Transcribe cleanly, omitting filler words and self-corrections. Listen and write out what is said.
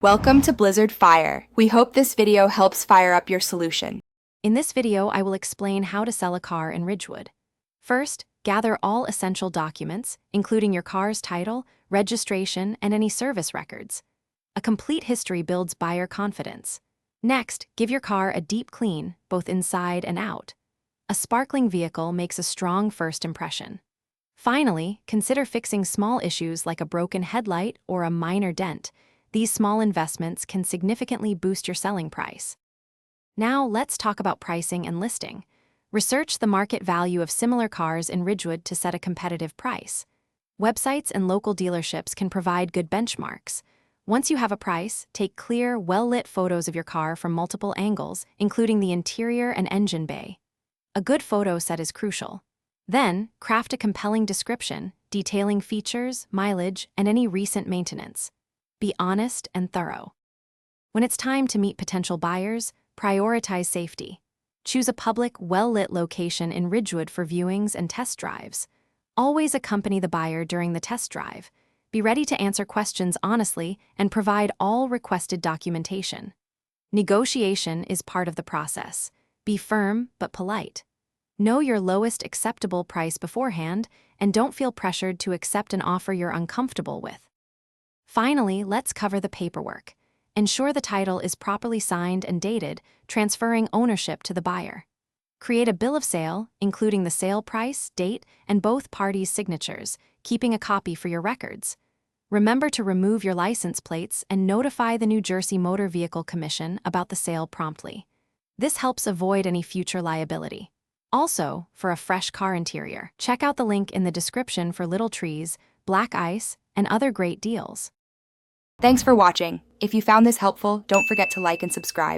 Welcome to Blizzard Fire. We hope this video helps fire up your solution. In this video, I will explain how to sell a car in Ridgewood. First, gather all essential documents, including your car's title, registration, and any service records. A complete history builds buyer confidence. Next, give your car a deep clean, both inside and out. A sparkling vehicle makes a strong first impression. Finally, consider fixing small issues like a broken headlight or a minor dent. These small investments can significantly boost your selling price. Now, let's talk about pricing and listing. Research the market value of similar cars in Ridgewood to set a competitive price. Websites and local dealerships can provide good benchmarks. Once you have a price, take clear, well-lit photos of your car from multiple angles, including the interior and engine bay. A good photo set is crucial. Then, craft a compelling description, detailing features, mileage, and any recent maintenance. Be honest and thorough. When it's time to meet potential buyers, prioritize safety. Choose a public, well-lit location in Ridgewood for viewings and test drives. Always accompany the buyer during the test drive. Be ready to answer questions honestly and provide all requested documentation. Negotiation is part of the process. Be firm but polite. Know your lowest acceptable price beforehand and don't feel pressured to accept an offer you're uncomfortable with. Finally, let's cover the paperwork. Ensure the title is properly signed and dated, transferring ownership to the buyer. Create a bill of sale, including the sale price, date, and both parties' signatures, keeping a copy for your records. Remember to remove your license plates and notify the New Jersey Motor Vehicle Commission about the sale promptly. This helps avoid any future liability. Also, for a fresh car interior, check out the link in the description for little trees, black ice, and other great deals. Thanks for watching. If you found this helpful, don't forget to like and subscribe.